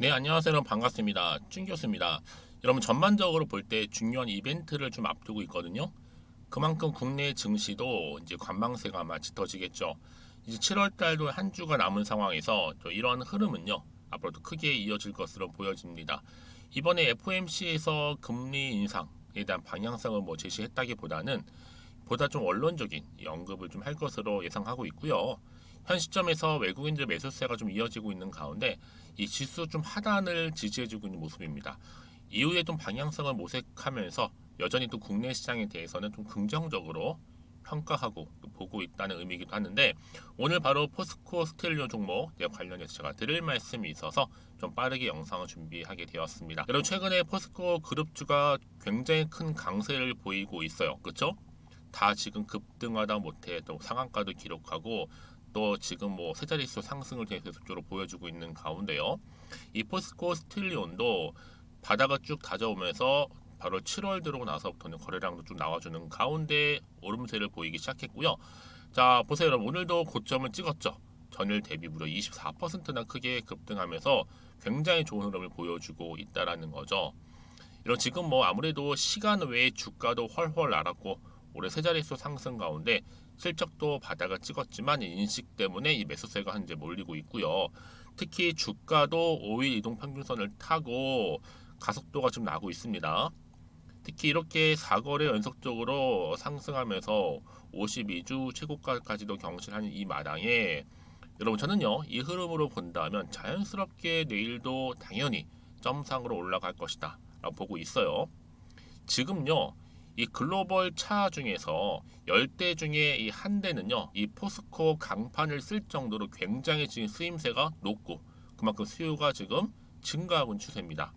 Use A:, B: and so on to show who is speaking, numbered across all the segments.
A: 네, 안녕하세요. 여러분 반갑습니다. 준 교수입니다. 여러분 전반적으로 볼 때 중요한 이벤트를 좀 앞두고 있거든요. 그만큼 국내 증시도 이제 관망세가 아마 짙어지겠죠. 이제 7월 달도 한 주가 남은 상황에서 또 이런 흐름은요. 앞으로도 크게 이어질 것으로 보여집니다. 이번에 FOMC에서 금리 인상에 대한 방향성을 제시했다기보다는 보다 좀 원론적인 언급을 좀 할 것으로 예상하고 있고요. 현 시점에서 외국인들 매수세가 좀 이어지고 있는 가운데 이 지수 좀 하단을 지지해주고 있는 모습입니다. 이후에 좀 방향성을 모색하면서 여전히 또 국내 시장에 대해서는 좀 긍정적으로 평가하고 또 보고 있다는 의미이기도 하는데, 오늘 바로 포스코 스텔리온 종목 관련해서 제가 드릴 말씀이 있어서 좀 빠르게 영상을 준비하게 되었습니다. 여러분 최근에 포스코 그룹주가 굉장히 큰 강세를 보이고 있어요. 그렇죠? 다 지금 급등하다 못해 또 상한가도 기록하고 또 지금 세 자릿수 상승을 계속적으로 보여주고 있는 가운데요. 이 포스코 스틸리온도 바다가 쭉 다져오면서 바로 7월 들어오고 나서부터는 거래량도 좀 나와주는 가운데 오름세를 보이기 시작했고요. 자, 보세요 여러분, 오늘도 고점을 찍었죠. 전일 대비 무려 24%나 크게 급등하면서 굉장히 좋은 흐름을 보여주고 있다라는 거죠. 이런 지금 아무래도 시간 외에 주가도 훨훨 날았고 올해 세 자릿수 상승 가운데 실적도 바닥을 찍었지만 인식 때문에 이 매수세가 현재 몰리고 있고요. 특히 주가도 5일 이동 평균선을 타고 가속도가 좀 나고 있습니다. 특히 이렇게 4거래 연속적으로 상승하면서 52주 최고가까지도 경신하는 이 마당에 여러분 저는요 이 흐름으로 본다면 자연스럽게 내일도 당연히 점상으로 올라갈 것이다 라고 보고 있어요. 지금요 이 글로벌 차 중에서 10대 중에 이 한 대는요 이 포스코 강판을 쓸 정도로 굉장히 지금 쓰임새가 높고 그만큼 수요가 지금 증가하고 있는 추세입니다.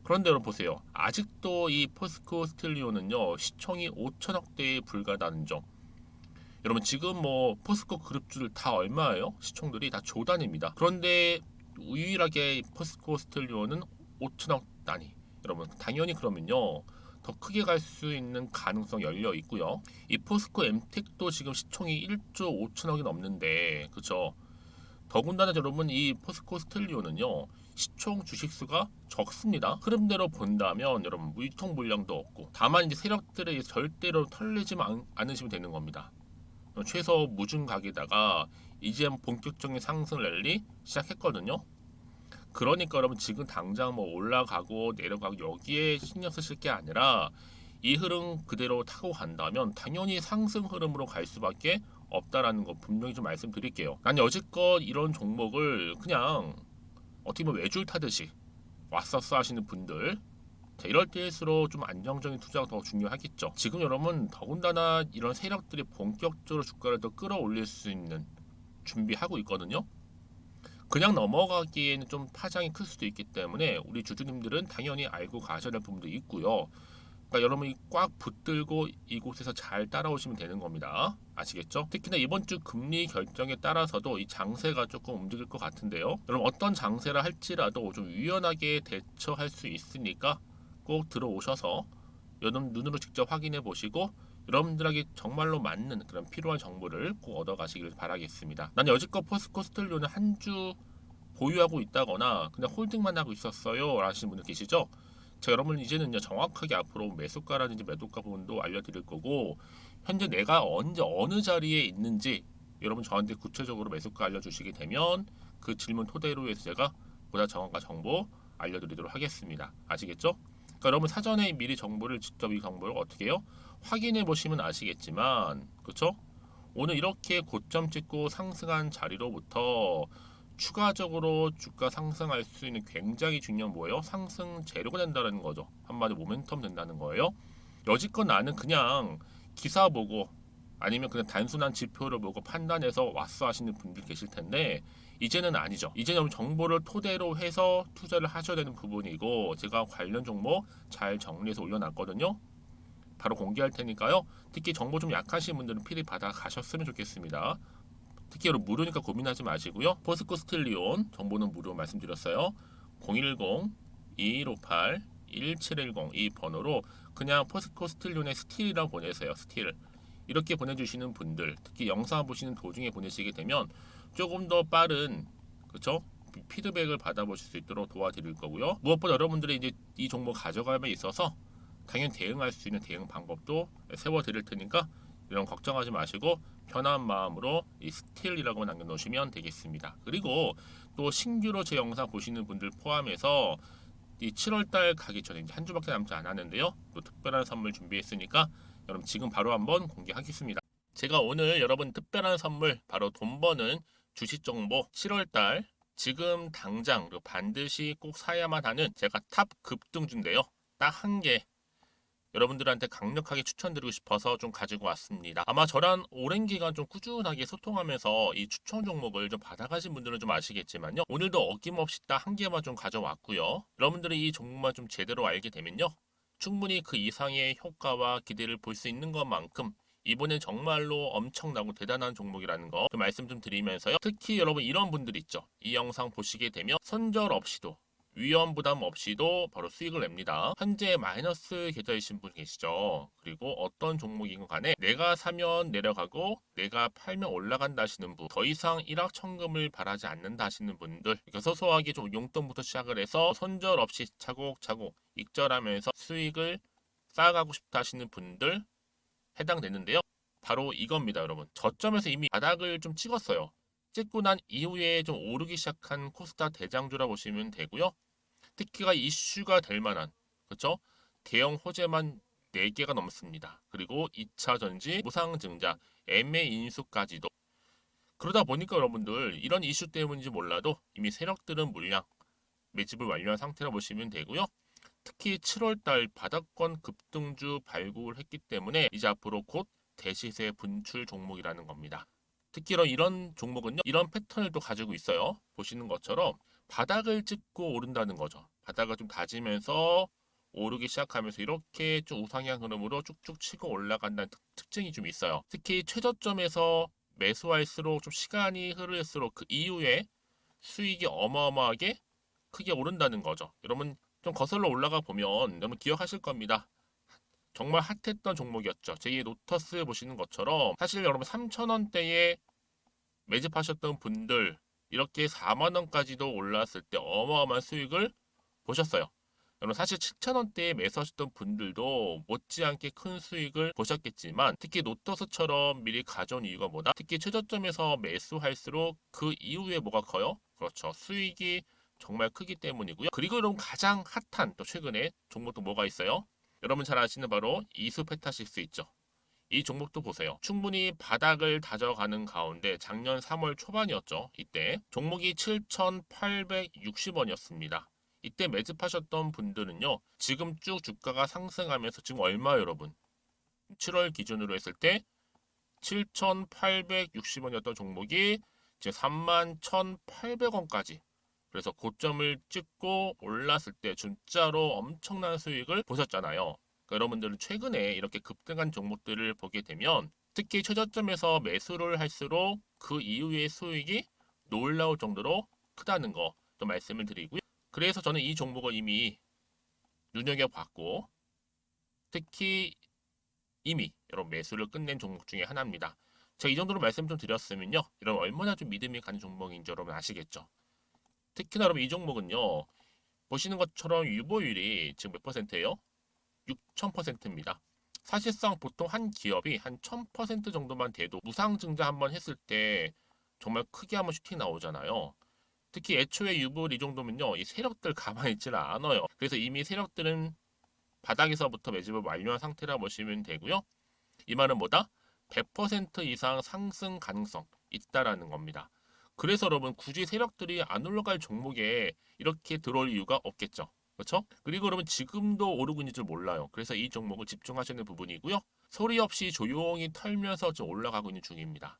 A: 그런데 여러분 보세요. 아직도 이 포스코 스틸리온은요 시총이 5천억대에 불과하다는 점. 여러분 지금 포스코 그룹주들 다 얼마예요? 시총들이 다 조 단위입니다. 그런데 유일하게 포스코 스틸리온은 5천억 단위. 여러분 당연히 그러면요 더 크게 갈 수 있는 가능성 열려 있고요. 이 포스코 엠텍도 지금 시총이 1조 5천억이 넘는데 그쵸? 더군다나 여러분 이 포스코 스텔리온은요 시총 주식수가 적습니다. 흐름대로 본다면 여러분 유통 물량도 없고 다만 이제 세력들의 절대로 털리지 않으시면 되는 겁니다. 최소 무중 각에다가 이제 본격적인 상승 랠리 시작했거든요. 그러니까 여러분 지금 당장 올라가고 내려가고 여기에 신경 쓰실 게 아니라 이 흐름 그대로 타고 간다면 당연히 상승 흐름으로 갈 수밖에 없다라는 거 분명히 좀 말씀드릴게요. 난 여지껏 이런 종목을 그냥 어떻게 보면 외줄 타듯이 왔었어 하시는 분들, 자, 이럴 때일수록 좀 안정적인 투자가 더 중요하겠죠. 지금 여러분 더군다나 이런 세력들이 본격적으로 주가를 더 끌어올릴 수 있는 준비하고 있거든요. 그냥 넘어가기에는 좀 파장이 클 수도 있기 때문에 우리 주주님들은 당연히 알고 가셔야 될 부분도 있고요. 그러니까 여러분이 꽉 붙들고 이곳에서 잘 따라오시면 되는 겁니다. 아시겠죠? 특히나 이번 주 금리 결정에 따라서도 이 장세가 조금 움직일 것 같은데요. 여러분 어떤 장세라 할지라도 좀 유연하게 대처할 수 있으니까 꼭 들어오셔서 여러분 눈으로 직접 확인해 보시고 여러분들에게 정말로 맞는 그런 필요한 정보를 꼭 얻어가시길 바라겠습니다. 난 여지껏 포스코 스텔리온을 한 주 보유하고 있다거나 그냥 홀딩만 하고 있었어요 라시는 분들 계시죠? 자, 여러분 이제는요 정확하게 앞으로 매수가라든지 매도가 부분도 알려드릴 거고 현재 내가 언제 어느 자리에 있는지 여러분 저한테 구체적으로 매수가 알려주시게 되면 그 질문 토대로 해서 제가 보다 정확한 정보 알려드리도록 하겠습니다. 아시겠죠? 그러니까 여러분 사전에 미리 정보를 직접 이 정보를 어떻게 해요? 확인해 보시면 아시겠지만 그렇죠? 오늘 이렇게 고점 찍고 상승한 자리로부터 추가적으로 주가 상승할 수 있는 굉장히 중요한 뭐예요? 상승 재료가 된다는 거죠. 한마디로 모멘텀 된다는 거예요. 여지껏 나는 그냥 기사 보고 아니면 그냥 단순한 지표를 보고 판단해서 왔어 하시는 분들 계실 텐데 이제는 아니죠. 이제는 정보를 토대로 해서 투자를 하셔야 되는 부분이고 제가 관련 종목 잘 정리해서 올려놨거든요. 바로 공개할 테니까요. 특히 정보 좀 약하신 분들은 필히 받아 가셨으면 좋겠습니다. 특히 여러분 무료니까 고민하지 마시고요. 포스코 스틸리온 정보는 무료 말씀드렸어요. 010-2158-1710 이 번호로 그냥 포스코 스틸리온의 스틸이라고 보내세요. 스틸. 이렇게 보내주시는 분들, 특히 영상 보시는 도중에 보내시게 되면 조금 더 빠른, 그렇죠? 피드백을 받아보실 수 있도록 도와드릴 거고요. 무엇보다 여러분들이 이제 이 종목 가져감에 있어서 당연히 대응할 수 있는 대응 방법도 세워드릴 테니까 이런 걱정하지 마시고 편한 마음으로 이 스틸이라고 남겨놓으시면 되겠습니다. 그리고 또 신규로 제 영상 보시는 분들 포함해서 이 7월달 가기 전에 이제 한 주밖에 남지 않았는데요. 또 특별한 선물 준비했으니까 여러분 지금 바로 한번 공개하겠습니다. 제가 오늘 여러분 특별한 선물 바로 돈 버는 주식 정보 7월달 지금 당장 그리고 반드시 꼭 사야만 하는 제가 탑 급등주인데요. 딱 한 개 여러분들한테 강력하게 추천드리고 싶어서 좀 가지고 왔습니다. 아마 저랑 오랜 기간 좀 꾸준하게 소통하면서 이 추천 종목을 좀 받아가신 분들은 좀 아시겠지만요. 오늘도 어김없이 딱 한 개만 좀 가져왔고요. 여러분들이 이 종목만 좀 제대로 알게 되면요. 충분히 그 이상의 효과와 기대를 볼 수 있는 것만큼 이번엔 정말로 엄청나고 대단한 종목이라는 거 말씀 좀 드리면서요. 특히 여러분 이런 분들 있죠. 이 영상 보시게 되면 손절 없이도 위험 부담 없이도 바로 수익을 냅니다. 현재 마이너스 계좌이신 분 계시죠. 그리고 어떤 종목이건 간에 내가 사면 내려가고 내가 팔면 올라간다 하시는 분, 더 이상 일확천금을 바라지 않는다 하시는 분들, 소소하게 좀 용돈부터 시작을 해서 손절 없이 차곡차곡 익절하면서 수익을 쌓아가고 싶다 하시는 분들 해당되는데요. 바로 이겁니다, 여러분. 저점에서 이미 바닥을 좀 찍었어요. 찍고 난 이후에 좀 오르기 시작한 코스닥 대장주라 보시면 되고요. 특히가 이슈가 될 만한 그렇죠? 대형 호재만 4개가 넘습니다. 그리고 2차 전지, 무상증자, MA 인수까지도. 그러다 보니까 여러분들 이런 이슈 때문인지 몰라도 이미 세력들은 물량 매집을 완료한 상태라 보시면 되고요. 특히 7월달 바닥권 급등주 발굴했기 때문에 이제 앞으로 곧 대시세 분출 종목이라는 겁니다. 특히 이런 종목은요. 이런 패턴을 또 가지고 있어요. 보시는 것처럼 바닥을 찍고 오른다는 거죠. 바닥을 좀 다지면서 오르기 시작하면서 이렇게 좀 우상향 흐름으로 쭉쭉 치고 올라간다는 특징이 좀 있어요. 특히 최저점에서 매수할수록 좀 시간이 흐를수록 그 이후에 수익이 어마어마하게 크게 오른다는 거죠. 여러분 좀 거슬러 올라가 보면 여러분 기억하실 겁니다. 정말 핫했던 종목이었죠. 제2의 노터스 보시는 것처럼 사실 여러분 3,000원대에 매집하셨던 분들 이렇게 4만 원까지도 올랐을 때 어마어마한 수익을 보셨어요. 여러분 사실 7,000원대에 매수하셨던 분들도 못지않게 큰 수익을 보셨겠지만 특히 노터스처럼 미리 가져온 이유가 뭐다? 특히 최저점에서 매수할수록 그 이후에 뭐가 커요? 그렇죠. 수익이 정말 크기 때문이고요. 그리고 여러분 가장 핫한 또 최근에 종목도 뭐가 있어요? 여러분 잘 아시는 바로 이수페타시스 있죠. 이 종목도 보세요. 충분히 바닥을 다져가는 가운데 작년 3월 초반이었죠. 이때 종목이 7,860원이었습니다. 이때 매집하셨던 분들은요. 지금 쭉 주가가 상승하면서 지금 얼마 여러분? 7월 기준으로 했을 때 7,860원이었던 종목이 이제 31,800원까지 그래서 고점을 찍고 올랐을 때 진짜로 엄청난 수익을 보셨잖아요. 그러니까 여러분들은 최근에 이렇게 급등한 종목들을 보게 되면 특히 최저점에서 매수를 할수록 그 이후의 수익이 놀라울 정도로 크다는 거 또 말씀을 드리고요. 그래서 저는 이 종목을 이미 눈여겨봤고 특히 이미 여러분 매수를 끝낸 종목 중에 하나입니다. 제가 이 정도로 말씀 좀 드렸으면요. 여러분 얼마나 좀 믿음이 가는 종목인지 여러분 아시겠죠? 특히나 여러분 이 종목은요. 보시는 것처럼 유보율이 지금 몇 퍼센트예요? 6,000%입니다. 사실상 보통 한 기업이 한 1,000% 정도만 돼도 무상증자 한번 했을 때 정말 크게 한번 슈팅 나오잖아요. 특히 애초에 유보율 이 정도면요. 이 세력들 가만히 있지는 않아요. 그래서 이미 세력들은 바닥에서부터 매집을 완료한 상태라 보시면 되고요. 이 말은 뭐다? 100% 이상 상승 가능성 있다라는 겁니다. 그래서 여러분 굳이 세력들이 안 올라갈 종목에 이렇게 들어올 이유가 없겠죠. 그렇죠? 그리고 여러분 지금도 오르고 있는 줄 몰라요. 그래서 이 종목을 집중하시는 부분이고요. 소리 없이 조용히 털면서 지금 올라가고 있는 중입니다.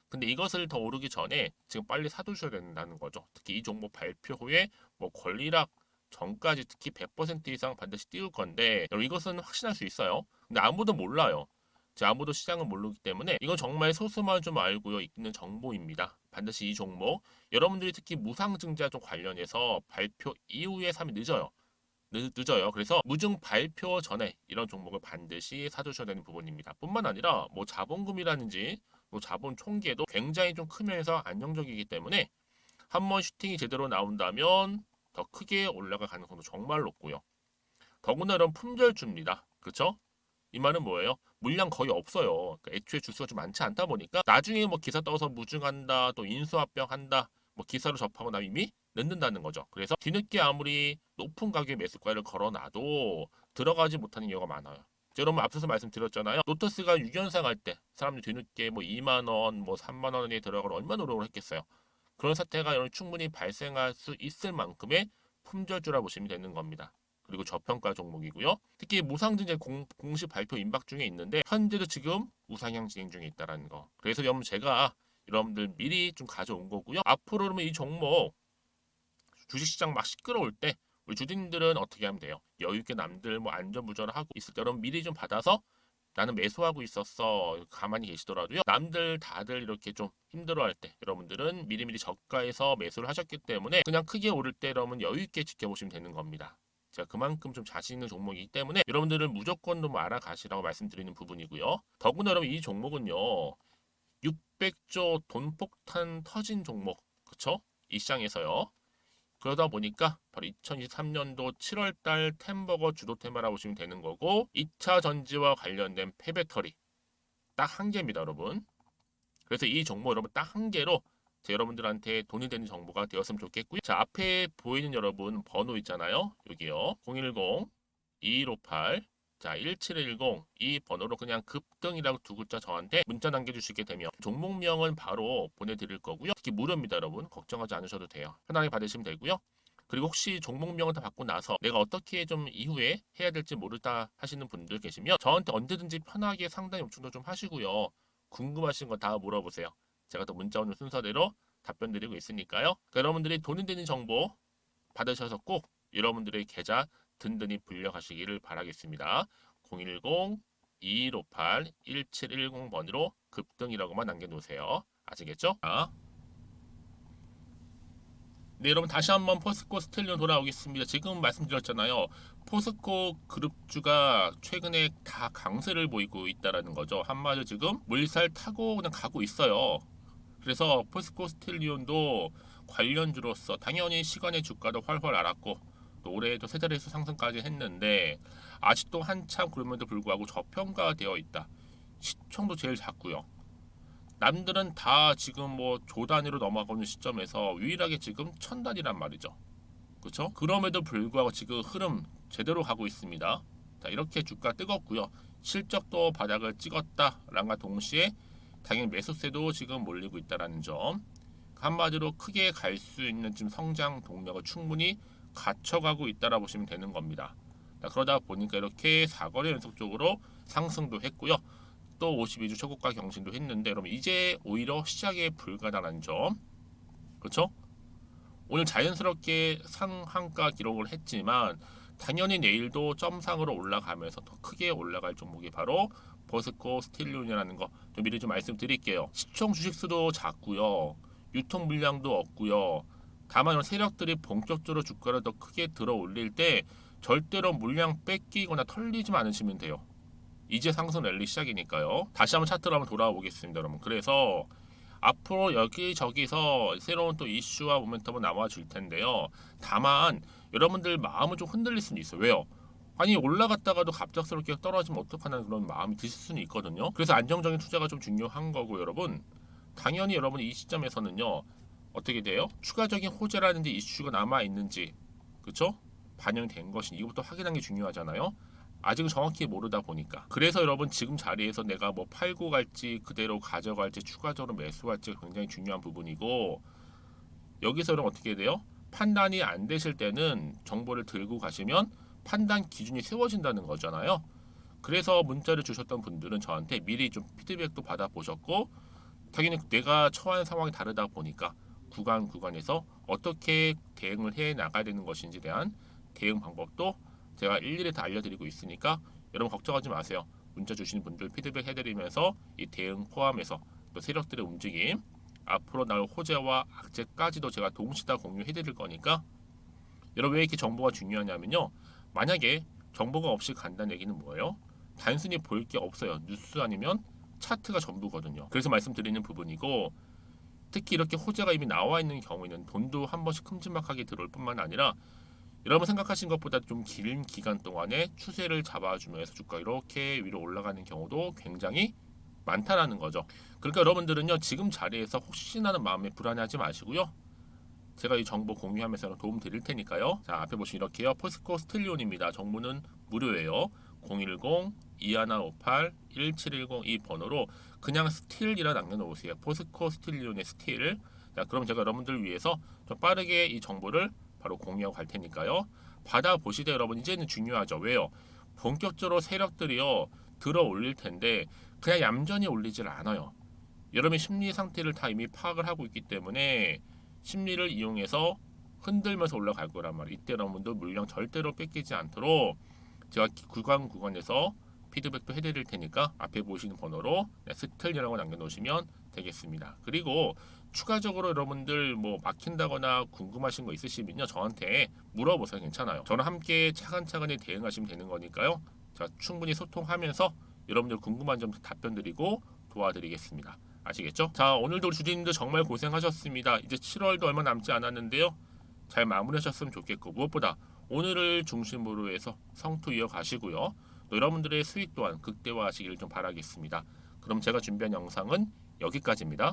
A: 근데 이것을 더 오르기 전에 지금 빨리 사두셔야 된다는 거죠. 특히 이 종목 발표 후에 뭐 권리락 전까지 특히 100% 이상 반드시 띄울 건데 여러분 이것은 확신할 수 있어요. 근데 아무도 몰라요. 아무도 시장을 모르기 때문에 이건 정말 소수만 좀 알고 있는 정보입니다. 반드시 이 종목 여러분들이 특히 무상증자 좀 관련해서 발표 이후에 사면 늦어요. 늦어요. 그래서 무증 발표 전에 이런 종목을 반드시 사두셔야 되는 부분입니다. 뿐만 아니라 뭐 자본금이라든지 뭐 자본 총계도 굉장히 좀 크면서 안정적이기 때문에 한번 슈팅이 제대로 나온다면 더 크게 올라갈 가능성도 정말 높고요. 더구나 이런 품절주입니다. 그렇죠? 이 말은 뭐예요? 물량 거의 없어요. 그러니까 애초에 주수가 좀 많지 않다 보니까 나중에 뭐 기사 떠서 무증한다, 또 인수합병한다, 뭐 기사로 접하고 나면 이미 늦는다는 거죠. 그래서 뒤늦게 아무리 높은 가격의 매수가를 걸어놔도 들어가지 못하는 경우가 많아요. 여러분 앞서서 말씀드렸잖아요. 로터스가 6연상 할 때 사람들이 뒤늦게 뭐 2만 원, 뭐 3만 원에 들어가러 얼마나 노력을 했겠어요. 그런 사태가 여러분 충분히 발생할 수 있을 만큼의 품절주라 보시면 되는 겁니다. 그리고 저평가 종목이고요. 특히 무상증자 공식 발표 임박 중에 있는데 현재도 지금 우상향 진행 중에 있다는 거. 그래서 여러분 제가 여러분들 미리 좀 가져온 거고요. 앞으로 그러면 이 종목 주식시장 막 시끄러울 때 우리 주주님들은 어떻게 하면 돼요? 여유있게 남들 뭐 안전부전을 하고 있을 때 여러분 미리 좀 받아서 나는 매수하고 있었어 가만히 계시더라도요. 남들 다들 이렇게 좀 힘들어할 때 여러분들은 미리미리 저가에서 매수를 하셨기 때문에 그냥 크게 오를 때 여러분 여유있게 지켜보시면 되는 겁니다. 제가 그만큼 좀 자신 있는 종목이기 때문에 여러분들은 무조건 좀 알아가시라고 말씀드리는 부분이고요. 더구나 여러분 이 종목은요. 600조 돈폭탄 터진 종목 그쵸? 이 시장에서요. 그러다 보니까 바로 2023년도 7월달 템버거 주도 테마라고 보시면 되는 거고 2차 전지와 관련된 폐배터리 딱 한 개입니다 여러분. 그래서 이 정보 여러분 딱 한 개로 여러분들한테 돈이 되는 정보가 되었으면 좋겠고요. 자 앞에 보이는 여러분 번호 있잖아요. 여기요. 010-2158 자 1710 이 번호로 그냥 급등이라고 두 글자 저한테 문자 남겨주시게 되면 종목명은 바로 보내드릴 거고요. 특히 무료입니다 여러분. 걱정하지 않으셔도 돼요. 편하게 받으시면 되고요. 그리고 혹시 종목명을 다 받고 나서 내가 어떻게 좀 이후에 해야 될지 모르다 하시는 분들 계시면 저한테 언제든지 편하게 상담 요청도 좀 하시고요. 궁금하신 거 다 물어보세요. 제가 또 문자 오는 순서대로 답변 드리고 있으니까요. 그러니까 여러분들이 돈이 되는 정보 받으셔서 꼭 여러분들의 계좌 든든히 불려가시기를 바라겠습니다. 010-2158-1710번으로 급등이라고만 남겨놓으세요. 아시겠죠? 네, 여러분 다시 한번 포스코 스텔리온 돌아오겠습니다. 지금 말씀드렸잖아요. 포스코 그룹주가 최근에 다 강세를 보이고 있다라는 거죠. 한마디로 지금 물살 타고 그냥 가고 있어요. 그래서 포스코 스틸리온도 관련주로서 당연히 시간의 주가도 활활 알았고 또 올해도 세 자릿수 상승까지 했는데 아직도 한참 그럼에도 불구하고 저평가되어 있다. 시총도 제일 작고요. 남들은 다 지금 뭐 조 단위로 넘어가는 시점에서 유일하게 지금 천 단위란 말이죠. 그렇죠? 그럼에도 불구하고 지금 흐름 제대로 가고 있습니다. 자, 이렇게 주가 뜨겁고요. 실적도 바닥을 찍었다랑과 동시에 당연히 매수세도 지금 몰리고 있다는 점. 한마디로 크게 갈 수 있는 지금 성장 동력을 충분히 갖춰가고 있다라 보시면 되는 겁니다. 자, 그러다 보니까 이렇게 4거래 연속적으로 상승도 했고요. 또 52주 초고가 경신도 했는데 여러분 이제 오히려 시작에 불과하다는 점. 그렇죠? 오늘 자연스럽게 상한가 기록을 했지만 당연히 내일도 점상으로 올라가면서 더 크게 올라갈 종목이 바로 버스코 스틸리온이라는 거 좀 미리 좀 말씀드릴게요. 시총 주식수도 작고요. 유통 물량도 없고요. 다만 이런 세력들이 본격적으로 주가를 더 크게 들어 올릴 때 절대로 물량 뺏기거나 털리지 않으시면 돼요. 이제 상승 랠리 시작이니까요. 다시 한번 차트로 한번 돌아오겠습니다, 여러분. 그래서 앞으로 여기저기서 새로운 또 이슈와 모멘텀은 나와줄 텐데요. 다만 여러분들 마음은 좀 흔들릴 수는 있어요. 왜요? 아니 올라갔다가도 갑작스럽게 떨어지면 어떡하나 그런 마음이 드실 수는 있거든요. 그래서 안정적인 투자가 좀 중요한 거고 여러분. 당연히 여러분 이 시점에서는요. 어떻게 돼요? 추가적인 호재라든지 이슈가 남아 있는지 그쵸? 반영된 것인지 이것부터 확인하는 게 중요하잖아요. 아직은 정확히 모르다 보니까 그래서 여러분 지금 자리에서 내가 뭐 팔고 갈지 그대로 가져갈지 추가적으로 매수할지 굉장히 중요한 부분이고 여기서 여러분 어떻게 돼요? 판단이 안 되실 때는 정보를 들고 가시면 판단 기준이 세워진다는 거잖아요. 그래서 문자를 주셨던 분들은 저한테 미리 좀 피드백도 받아보셨고 당연히 내가 처한 상황이 다르다 보니까 구간에서 어떻게 대응을 해 나가야 되는 것인지에 대한 대응 방법도 제가 일일이 다 알려드리고 있으니까 여러분 걱정하지 마세요. 문자 주시는 분들 피드백 해드리면서 이 대응 포함해서 또 세력들의 움직임 앞으로 나올 호재와 악재까지도 제가 동시에 다 공유해드릴 거니까 여러분 왜 이렇게 정보가 중요하냐면요. 만약에 정보가 없이 간다는 얘기는 뭐예요? 단순히 볼 게 없어요. 뉴스 아니면 차트가 전부거든요. 그래서 말씀드리는 부분이고 특히 이렇게 호재가 이미 나와 있는 경우에는 돈도 한 번씩 큼지막하게 들어올 뿐만 아니라 여러분 생각하신 것보다 좀 긴 기간 동안에 추세를 잡아주면서 주가 이렇게 위로 올라가는 경우도 굉장히 많다라는 거죠. 그러니까 여러분들은요, 지금 자리에서 혹시나는 마음에 불안해하지 마시고요. 제가 이 정보 공유하면서 도움 드릴 테니까요. 자, 앞에 보시면 이렇게요. 포스코 스틸리온입니다. 정보는 무료예요. 010-2158-1710 이 번호로 그냥 스틸이라 남겨놓으세요. 포스코 스틸리온의 스틸. 자, 그럼 제가 여러분들 위해서 좀 빠르게 이 정보를 바로 공유하고 갈 테니까요. 받아보시되 여러분 이제는 중요하죠. 왜요? 본격적으로 세력들이요 들어 올릴 텐데 그냥 얌전히 올리질 않아요. 여러분의 심리 상태를 다 이미 파악을 하고 있기 때문에 심리를 이용해서 흔들면서 올라갈 거란 말이에요. 이때 여러분도 물량 절대로 뺏기지 않도록 제가 구간에서 피드백도 해드릴 테니까 앞에 보시는 번호로 스틸이라고 남겨놓으시면 되겠습니다. 그리고 추가적으로 여러분들 뭐 막힌다거나 궁금하신 거 있으시면요 저한테 물어보세요. 괜찮아요. 저는 함께 차근차근히 대응하시면 되는 거니까요. 자, 충분히 소통하면서 여러분들 궁금한 점 답변 드리고 도와드리겠습니다. 아시겠죠? 자, 오늘도 주주님들 정말 고생하셨습니다. 이제 7월도 얼마 남지 않았는데요. 잘 마무리하셨으면 좋겠고 무엇보다 오늘을 중심으로 해서 성투 이어가시고요. 또 여러분들의 수익 또한 극대화하시기를 좀 바라겠습니다. 그럼 제가 준비한 영상은 여기까지입니다.